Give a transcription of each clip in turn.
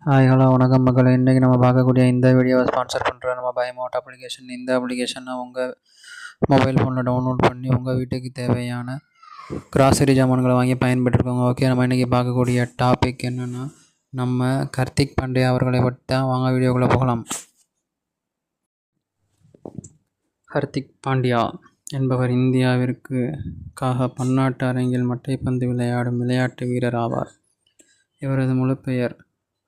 Hi hello வணக்கம் மக்களே. இன்றைக்கி நம்ம பார்க்கக்கூடிய இந்த வீடியோவை ஸ்பான்சர் பண்ணுற நம்ம பைமோட் அப்ளிகேஷன். இந்த அப்ளிகேஷனை உங்கள் மொபைல் ஃபோனில் டவுன்லோட் பண்ணி உங்கள் வீட்டுக்கு தேவையான கிராசரி ஜாமான்களை வாங்கி பயன்பெற்றுக்கோங்க. ஓகே, நம்ம இன்றைக்கி பார்க்கக்கூடிய டாபிக் என்னென்னா, நம்ம கார்த்திக் பாண்டியா அவர்களை பற்றி தான். வாங்க வீடியோக்குள்ளே போகலாம். கார்த்திக் பாண்டியா என்பவர் இந்தியாவிற்காக பன்னாட்டு அரங்கில் மட்டைப்பந்து விளையாடும் விளையாட்டு வீரர் ஆவார். இவரது முழு பெயர்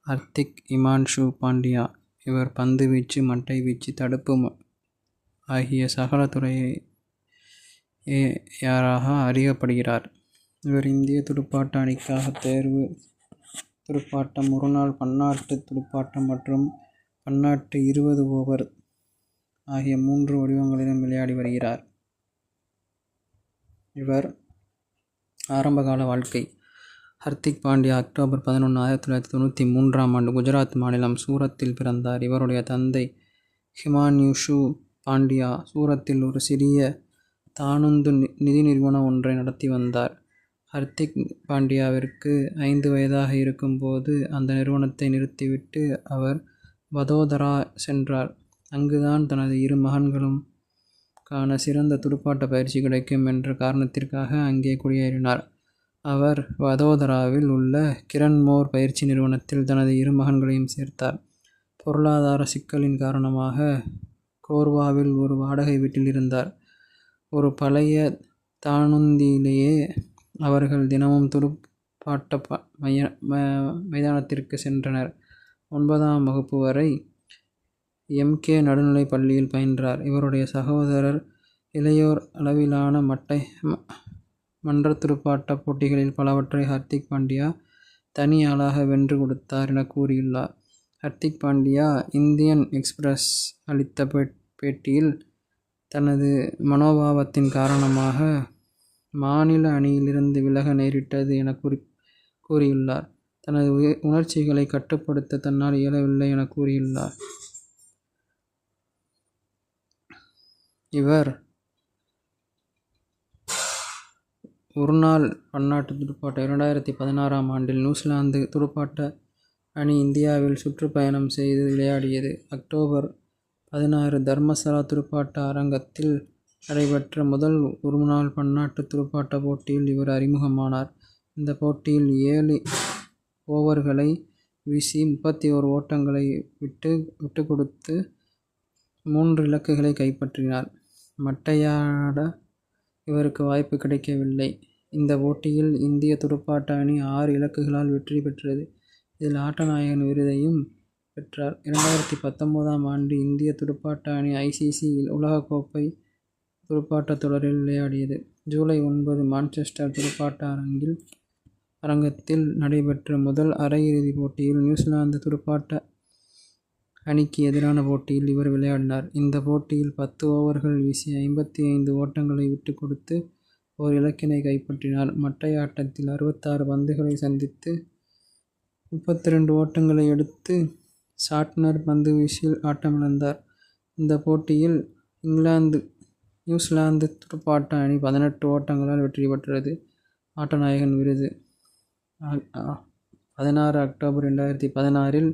ஹர்திக் இமான்ஷு பாண்டியா. இவர் பந்து வீச்சு, மட்டை வீச்சு, தடுப்பு ஆகிய சகல துறையாராக அறியப்படுகிறார். இவர் இந்திய துடுப்பாட்ட அணிக்காக தேர்வு துடுப்பாட்டம், ஒருநாள் பன்னாட்டு துடுப்பாட்டம் மற்றும் பன்னாட்டு 20 ஓவர் ஆகிய 3 வடிவங்களிலும் விளையாடி வருகிறார். இவர் ஆரம்பகால வாழ்க்கை. ஹர்திக் பாண்டியா அக்டோபர் 11, 1993ஆம் ஆண்டு குஜராத் மாநிலம் சூரத்தில் பிறந்தார். இவருடைய தந்தை ஹிமான்ஷு பாண்டியா சூரத்தில் ஒரு சிறிய தானுந்து நிதி நிறுவனம் ஒன்றை நடத்தி வந்தார். ஹர்திக் பாண்டியாவிற்கு 5 வயதாக இருக்கும்போது அந்த நிறுவனத்தை நிறுத்திவிட்டு அவர் வதோதரா சென்றார். அங்குதான் தனது 2 மகன்களுக்கான சிறந்த துடுப்பாட்ட பயிற்சி கிடைக்கும் என்ற காரணத்திற்காக அங்கே குடியேறினார். அவர் வதோதராவில் உள்ள கிரண்மோர் பயிற்சி நிறுவனத்தில் தனது 2 மகன்களையும் சேர்த்தார். பொருளாதார சிக்கலின் காரணமாக கோர்வாவில் ஒரு வாடகை வீட்டில் இருந்தார். ஒரு பழைய தானுந்திலேயே அவர்கள் தினமும் துடுப்பாட்ட மைதானத்திற்கு சென்றனர். 9ஆம் வகுப்பு வரை MK நடுநிலைப் பள்ளியில் பயின்றார். இவருடைய சகோதரர் இளையோர் அளவிலான மன்ற துடுப்பாட்ட போட்டிகளில் பலவற்றை ஹர்திக் பாண்டியா தனி ஆளாக வென்று கொடுத்தார் என கூறியுள்ளார். ஹர்திக் பாண்டியா இந்தியன் எக்ஸ்பிரஸ் அளித்த பேட்டியில் தனது மனோபாவத்தின் காரணமாக மாநில அணியிலிருந்து விலக நேரிட்டது என கூறியுள்ளார். தனது உணர்ச்சிகளை கட்டுப்படுத்த தன்னால் இயலவில்லை என கூறியுள்ளார். இவர் ஒருநாள் பன்னாட்டு துடுப்பாட்டம் 2016ஆம் ஆண்டில் நியூசிலாந்து துடுப்பாட்ட அணி இந்தியாவில் சுற்றுப்பயணம் செய்து விளையாடியது. அக்டோபர் 16 தர்மசலா துடுப்பாட்ட அரங்கத்தில் நடைபெற்ற முதல் ஒருநாள் பன்னாட்டு துடுப்பாட்ட போட்டியில் இவர் அறிமுகமானார். இந்த போட்டியில் 7 ஓவர்களை வீசி 31 ஓட்டங்களை விட்டு கொடுத்து 3 இலக்குகளை கைப்பற்றினார். மட்டையாட இவருக்கு வாய்ப்பு கிடைக்கவில்லை. இந்த போட்டியில் இந்திய துடுப்பாட்ட அணி 6 இலக்குகளால் வெற்றி பெற்றது. இதில் ஆட்டநாயகன் விருதையும் பெற்றார். 2019ஆம் ஆண்டு இந்திய துடுப்பாட்ட அணி ICC உலகக்கோப்பை துடுப்பாட்டத் தொடரில் விளையாடியது. ஜூலை 9 மான்செஸ்டர் துடுப்பாட்ட அரங்கத்தில் நடைபெற்ற முதல் அரையிறுதிப் போட்டியில் நியூசிலாந்து துடுப்பாட்ட அணிக்கு எதிரான போட்டியில் இவர் விளையாடினார். இந்த போட்டியில் 10 ஓவர்கள் வீசி 55 ஓட்டங்களை விட்டு கொடுத்து 1 இலக்கினை கைப்பற்றினார். மட்டையாட்டத்தில் 66 பந்துகளை சந்தித்து 32 ஓட்டங்களை எடுத்து சாட்னர் பந்து வீச்சில் ஆட்டமிழந்தார். இந்த போட்டியில் நியூசிலாந்து துடுப்பாட்ட அணி 18 ஓட்டங்களால் வெற்றி பெற்றது. ஆட்டநாயகன் விருது 16 அக்டோபர் 2016இல்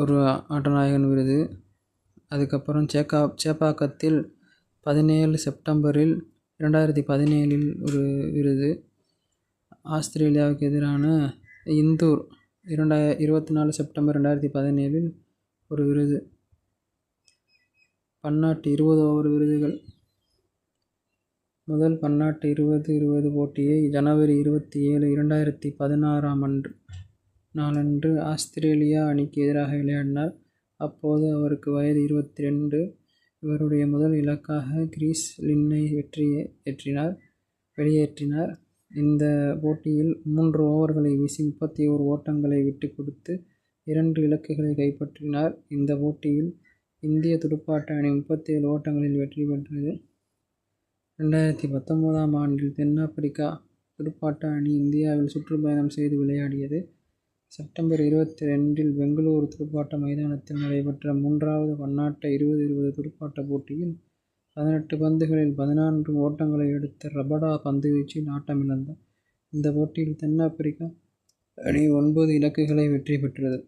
ஒரு ஆட்டநாயகன் விருது. அதுக்கப்புறம் சேப்பாக்கத்தில் 17 செப்டம்பரில் 2017இல் ஒரு விருது. ஆஸ்திரேலியாவுக்கு எதிரான இந்தூர் 24 செப்டம்பர் 2017இல் ஒரு விருது. பன்னாட்டு 20 ஓவர் விருதுகள். முதல் பன்னாட்டு 20-20 போட்டியை ஜனவரி 27, 2016ஆம் நாளன்று ஆஸ்திரேலியா அணிக்கு எதிராக விளையாடினார். அப்போது அவருக்கு வயது 22. இவருடைய முதல் இலக்காக கிறிஸ் லின்னை வெளியேற்றினார். இந்த போட்டியில் 3 ஓவர்களை வீசி 31 ஓட்டங்களை விட்டு கொடுத்து 2 இலக்குகளை கைப்பற்றினார். இந்த போட்டியில் இந்திய துடுப்பாட்ட அணி 37 ஓட்டங்களில் வெற்றி பெற்றது. 2019ஆம் ஆண்டில் தென்னாப்பிரிக்கா துடுப்பாட்ட அணி இந்தியாவில் சுற்றுப்பயணம் செய்து விளையாடியது. செப்டம்பர் 22இல் பெங்களூரு துடுப்பாட்ட மைதானத்தில் நடைபெற்ற 3வது பன்னாட்டு 20-20 துடுப்பாட்ட போட்டியில் 18 பந்துகளில் 14 ஓட்டங்களை எடுத்த ரபடா பந்துவீச்சில் ஆட்டமிழந்தார். இந்த போட்டியில் தென்னாப்பிரிக்கா அணி 9 இலக்குகளை வெற்றி பெற்றது.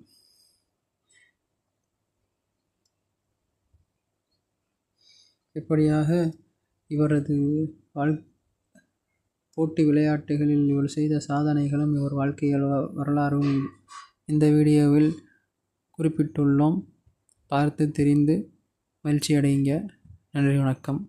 இப்படியாக இவரது போட்டி விளையாட்டுகளில் இவர் செய்த சாதனைகளும் இவர் வாழ்க்கையில் வரலாறும் இந்த வீடியோவில் குறிப்பிட்டுள்ளோம். பார்த்து தெரிந்து மகிழ்ச்சி அடையுங்க. நன்றி, வணக்கம்.